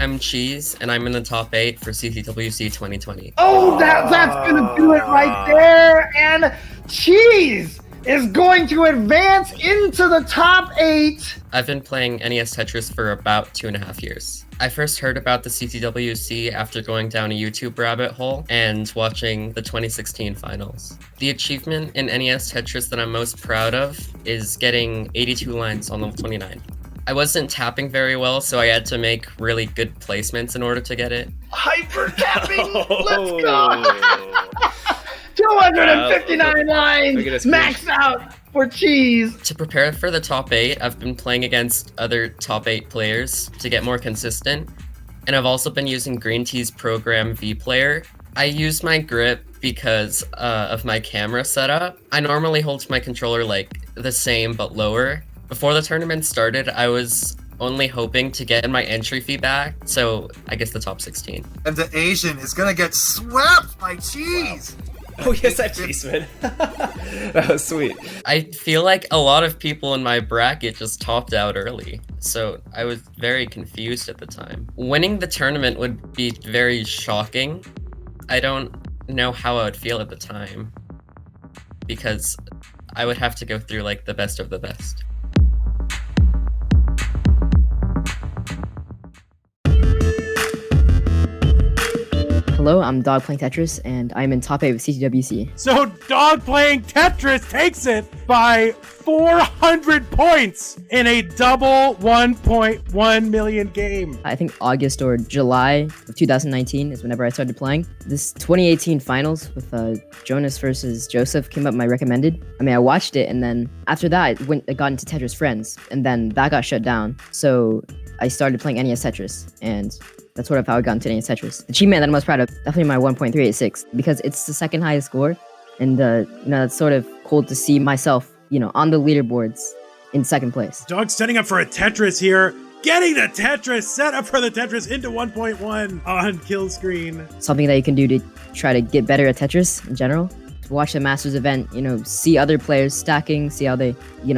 I'm Cheese, and I'm in the top 8 for CTWC 2020. Oh, that's gonna do it right there. And Cheese is going to advance into the top 8. I've been playing NES Tetris for about 2.5 years. I first heard about the CTWC after going down a YouTube rabbit hole and watching the 2016 finals. The achievement in NES Tetris that I'm most proud of is getting 82 lines on level 29. I wasn't tapping very well, so I had to make really good placements in order to get it. Hyper tapping! Let's go! 259 lines! Max out for Cheese! To prepare for the top 8, I've been playing against other top 8 players to get more consistent, and I've also been using Green Tea's program V-Player. I use my grip because of my camera setup. I normally hold my controller like the same but lower. Before the tournament started, I was only hoping to get my entry fee back, so I guess the top 16. And the Asian is gonna get swept by Cheese! Oh yes, that Cheeseman. That was sweet. I feel like a lot of people in my bracket just topped out early, so I was very confused at the time. Winning the tournament would be very shocking. I don't know how I would feel at the time, because I would have to go through like the best of the best. Hello, I'm Dog Playing Tetris, and I'm in top 8 with CTWC. So Dog Playing Tetris takes it by 400 points in a double 1.1 million game. I think August or July of 2019 is whenever I started playing. This 2018 finals with Jonas versus Joseph came up my recommended. I mean, I watched it, and then after that, I got into Tetris Friends, and then that got shut down. So I started playing NES Tetris, and that's sort of how I got into NES Tetris. The achievement that I'm most proud of, definitely my 1.386, because it's the second highest score, and it's sort of cool to see myself, on the leaderboards in second place. Dog's setting up for a Tetris here, getting the Tetris, set up for the Tetris into 1.1 on kill screen. Something that you can do to try to get better at Tetris in general. Watch the Masters event, see other players stacking, see how they,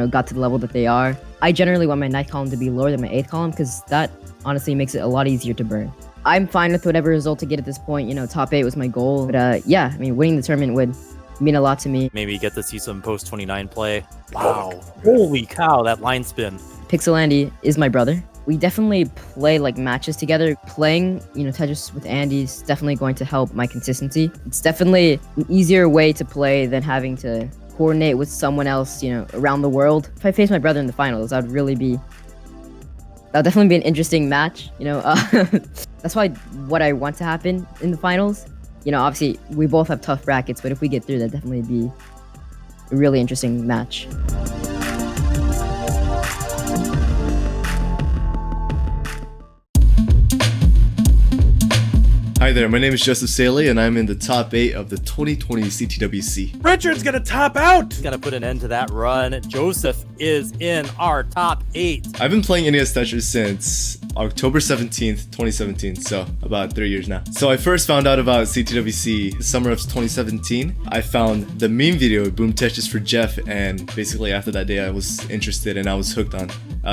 got to the level that they are. I generally want my 9th column to be lower than my 8th column, because that honestly makes it a lot easier to burn. I'm fine with whatever result to get at this point. Top 8 was my goal. But winning the tournament would mean a lot to me. Maybe get to see some post 29 play. Wow. Holy cow, that line spin. Pixelandi is my brother. We definitely play like matches together. Playing, Tetris with Andy is definitely going to help my consistency. It's definitely an easier way to play than having to coordinate with someone else, around the world. If I face my brother in the finals, that'd definitely be an interesting match. That's why what I want to happen in the finals. Obviously we both have tough brackets, but if we get through, that'd definitely be a really interesting match. Hi there, my name is Joseph Sailey, and I'm in the top 8 of the 2020 CTWC. Richard's gonna top out! Gotta put an end to that run. Joseph is in our top 8. I've been playing NES Tetris since October 17th, 2017, so about 3 years now. So I first found out about CTWC the summer of 2017. I found the meme video, Boom Tetris for Jeff, and basically after that day I was interested and I was hooked on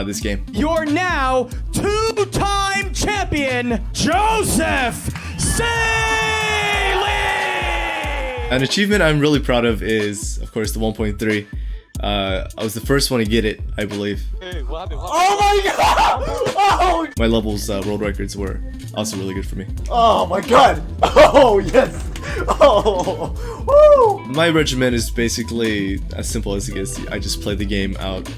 this game. You're now two-time champion, Joseph Sailey! An achievement I'm really proud of is, of course, the 1.3. I was the first one to get it, I believe. Hey, what happened? Oh my god! Oh! My levels, world records were also really good for me. Oh my god! Oh, yes! Oh! Woo! My regimen is basically as simple as it gets. I just play the game out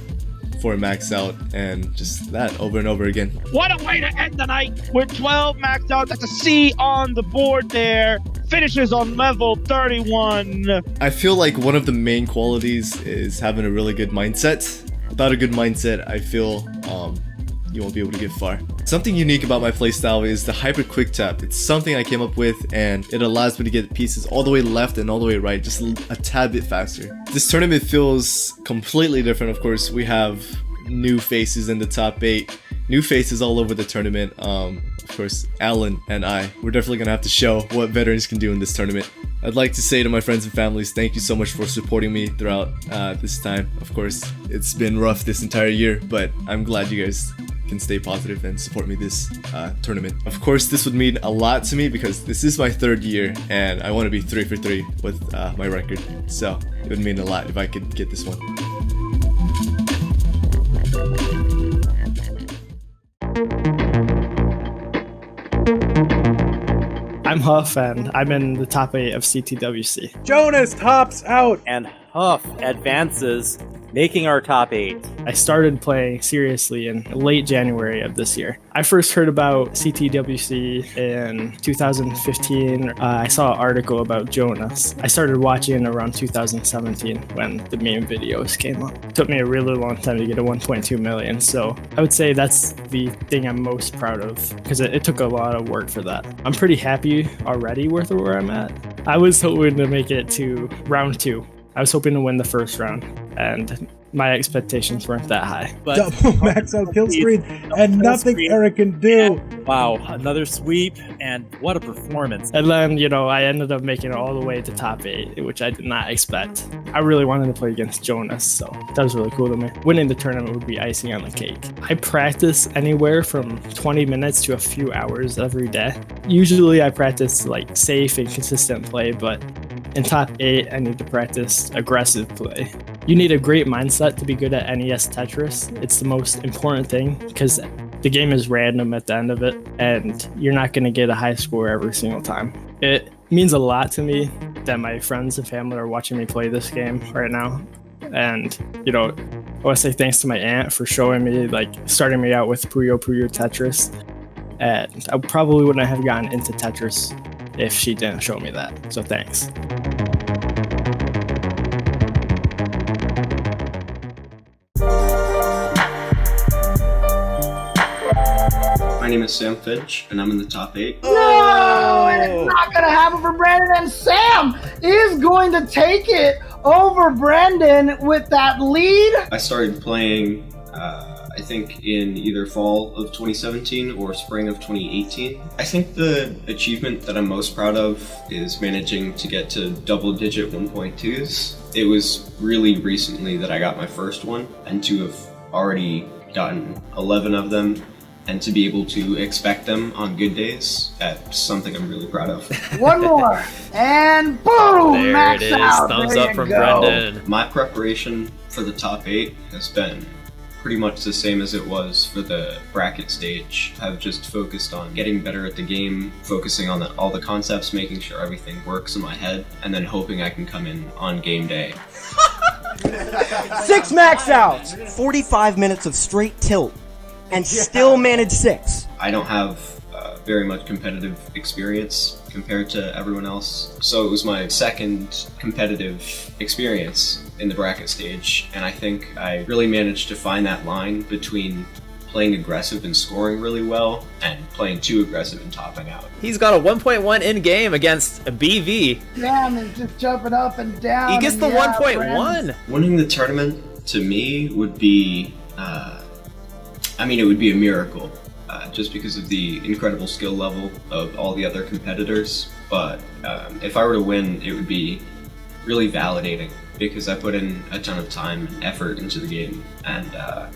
for a max out, and just that over and over again. What a way to end the night with 12 maxed out. That's a C on the board there. Finishes on level 31. I feel like one of the main qualities is having a really good mindset. Without a good mindset, I feel you won't be able to get far. Something unique about my playstyle is the hyper quick tap. It's something I came up with, and it allows me to get pieces all the way left and all the way right, just a tad bit faster. This tournament feels completely different. Of course, we have new faces in the top 8, new faces all over the tournament. Of course, Alan and we're definitely gonna have to show what veterans can do in this tournament. I'd like to say to my friends and families, thank you so much for supporting me throughout this time. Of course, it's been rough this entire year, but I'm glad you guys can stay positive and support me this tournament. Of course, this would mean a lot to me because this is my 3rd year and I want to be 3 for 3 with my record. So it would mean a lot if I could get this one. I'm Huff, and I'm in the top 8 of CTWC. Jonas tops out. And Huff advances, making our top 8. I started playing seriously in late January of this year. I first heard about CTWC in 2015. I saw an article about Jonas. I started watching around 2017 when the main videos came up. It took me a really long time to get to 1.2 million, so I would say that's the thing I'm most proud of because it took a lot of work for that. I'm pretty happy already with where I'm at. I was hoping to make it to round 2. I was hoping to win the first round, and my expectations weren't that high. But double max out kill screen, and nothing Eric can do. Wow, another sweep, and what a performance. And then, I ended up making it all the way to top 8, which I did not expect. I really wanted to play against Jonas, so that was really cool to me. Winning the tournament would be icing on the cake. I practice anywhere from 20 minutes to a few hours every day. Usually I practice safe and consistent play, but in top 8, I need to practice aggressive play. You need a great mindset to be good at NES Tetris. It's the most important thing because the game is random at the end of it, and you're not going to get a high score every single time. It means a lot to me that my friends and family are watching me play this game right now. And, I want to say thanks to my aunt for showing me, starting me out with Puyo Puyo Tetris. And I probably wouldn't have gotten into Tetris if she didn't show me that. So thanks. My name is Sam Finch, and I'm in the top 8. No, and it's not going to happen for Brandon, and Sam is going to take it over Brandon with that lead. I started playing, I think, in either fall of 2017 or spring of 2018. I think the achievement that I'm most proud of is managing to get to double-digit 1.2s. It was really recently that I got my first one, and to have already gotten 11 of them, and to be able to expect them on good days, that's something I'm really proud of. One more, and boom, there max it is. out. Thumbs there up from go. Brendan. My preparation for the top 8 has been pretty much the same as it was for the bracket stage. I've just focused on getting better at the game, focusing on all the concepts, making sure everything works in my head, and then hoping I can come in on game day. 6 max outs, 45 minutes of straight tilt, and still manage 6. I don't have very much competitive experience compared to everyone else, so it was my second competitive experience in the bracket stage, and I think I really managed to find that line between playing aggressive and scoring really well and playing too aggressive and topping out. He's got a 1.1 in game against a BV. Sam is just jumping up and down. He gets the 1.1. Winning the tournament to me would be, it would be a miracle, just because of the incredible skill level of all the other competitors. But if I were to win, it would be really validating because I put in a ton of time and effort into the game, and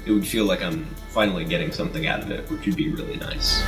it would feel like I'm finally getting something out of it, which would be really nice.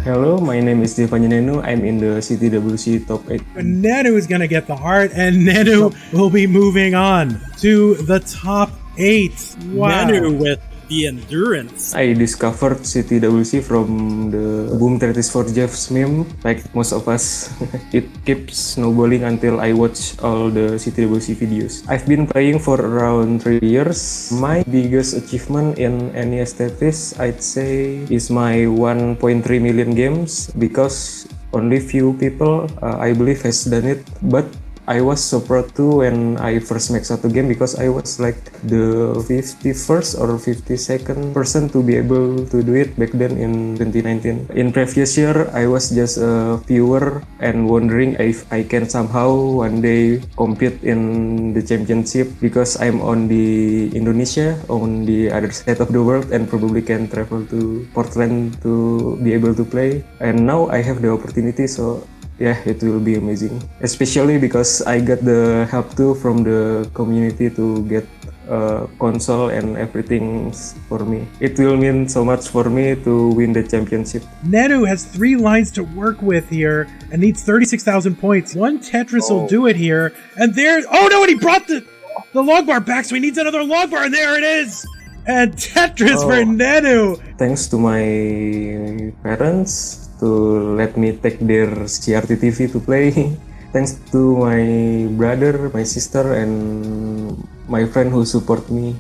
Hello, my name is Nedu. I'm in the CTWC top 8. Nedu is going to get the heart, and Nedu will be moving on to the top 8. Wow. Nedu with the endurance. I discovered CTWC from the Boom 34 Jeff's meme, like most of us. It keeps snowballing until I watch all the CTWC videos. I've been playing for around 3 years. My biggest achievement in NES Tetris, I'd say, is my 1.3 million games, because only few people, I believe, has done it. But I was so proud too when I first maxed out the game, because I was like the 51st or 52nd person to be able to do it back then in 2019. In previous year, I was just a viewer and wondering if I can somehow one day compete in the championship, because I'm on the Indonesia, on the other side of the world, and probably can travel to Portland to be able to play. And now I have the opportunity, so yeah, it will be amazing. Especially because I got the help too from the community to get a console and everything for me. It will mean so much for me to win the championship. Nedu has 3 lines to work with here and needs 36,000 points. 1 Tetris will do it here. And there, oh no, and he brought the log bar back, so he needs another log bar, and there it is! And Tetris for Nedu! Thanks to my parents to let me take their CRT TV to play. Thanks to my brother, my sister, and my friend who support me.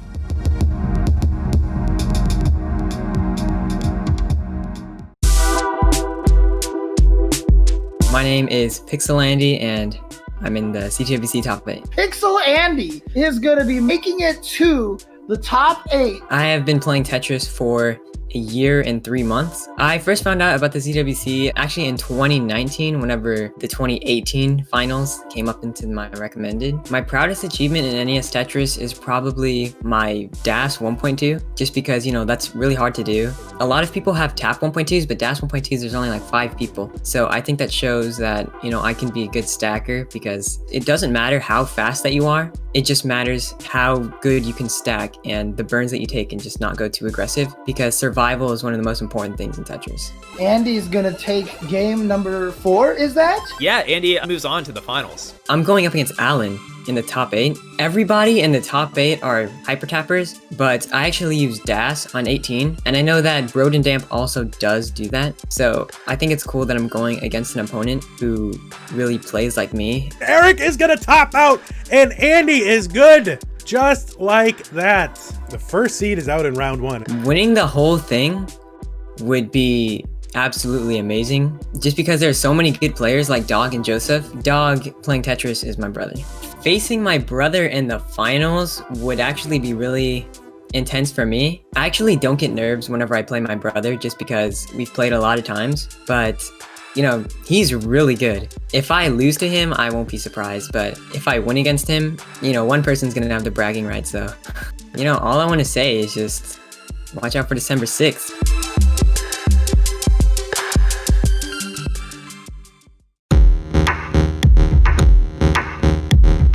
My name is Pixelandi, and I'm in the CTWC top 8. Pixelandi is going to be making it to the top 8. I have been playing Tetris for a year and 3 months. I first found out about the CTWC actually in 2019, whenever the 2018 finals came up into my recommended. My proudest achievement in NES Tetris is probably my DAS 1.2, just because, you know, that's really hard to do. A lot of people have TAP 1.2s, but DAS 1.2s, there's only like 5 people. So I think that shows that, you know, I can be a good stacker, because it doesn't matter how fast that you are. It just matters how good you can stack and the burns that you take and just not go too aggressive, because survival is one of the most important things in Tetris. Andy's gonna take game number 4, is that? Yeah, Andy moves on to the finals. I'm going up against Alan in the top 8. Everybody in the top 8 are hyper tappers, but I actually use DAS on 18, and I know that Broden Damp also does do that. So I think it's cool that I'm going against an opponent who really plays like me. Eric is gonna top out, and Andy is good. Just like that. The first seed is out in round 1. Winning the whole thing would be absolutely amazing, just because there's so many good players like Dog and Joseph. Dog playing Tetris is my brother. Facing my brother in the finals would actually be really intense for me. I actually don't get nerves whenever I play my brother, just because we've played a lot of times, but you know, he's really good. If I lose to him, I won't be surprised, but if I win against him, you know, one person's gonna have the bragging rights, so. You know, all I wanna say is just watch out for December 6th.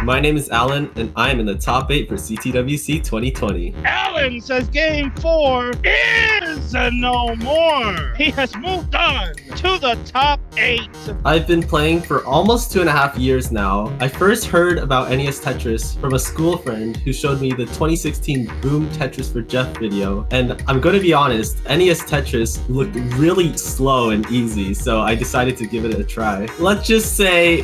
My name is Alan, and I am in the top 8 for CTWC 2020. Alan says game 4 is a no more. He has moved on to the top 8. I've been playing for almost 2.5 years now. I first heard about NES Tetris from a school friend who showed me the 2016 Boom Tetris for Jeff video. And I'm going to be honest, NES Tetris looked really slow and easy, so I decided to give it a try. Let's just say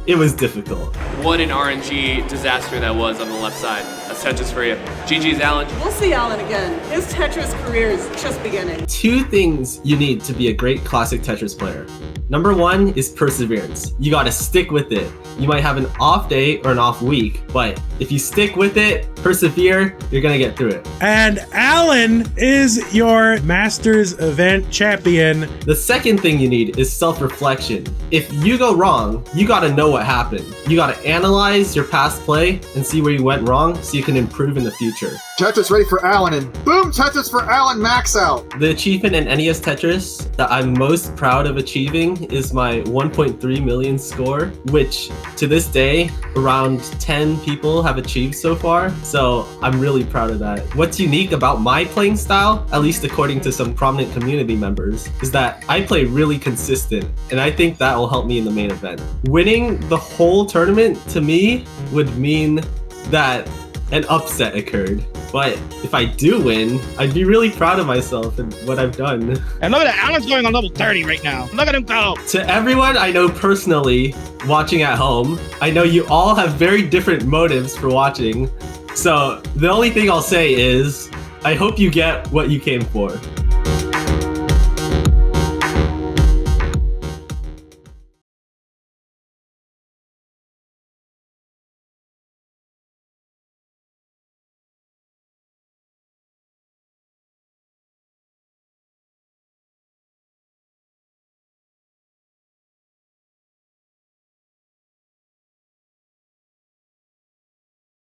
it was difficult. What an RNG disaster that was on the left side. That's Tetris for you. GG's, Alan. We'll see Alan again. His Tetris career is just beginning. 2 things you need to be a great classic Tetris player. Number 1 is perseverance. You gotta stick with it. You might have an off day or an off week, but if you stick with it, persevere, you're gonna get through it. And Alan is your Masters event champion. The second thing you need is self-reflection. If you go wrong, you gotta know what happened. You gotta analyze your past play and see where you went wrong so you can improve in the future. Tetris ready for Alan, and boom, Tetris for Alan max out. The achievement in NES Tetris that I'm most proud of achieving is my 1.3 million score, which to this day, around 10 people have achieved so far. So I'm really proud of that. What's unique about my playing style, at least according to some prominent community members, is that I play really consistent, and I think that will help me in the main event. Winning the whole tournament to me would mean that an upset occurred. But if I do win, I'd be really proud of myself and what I've done. And look at that, Alan's going on level 30 right now. Look at him go. To everyone I know personally watching at home, I know you all have very different motives for watching. So the only thing I'll say is, I hope you get what you came for.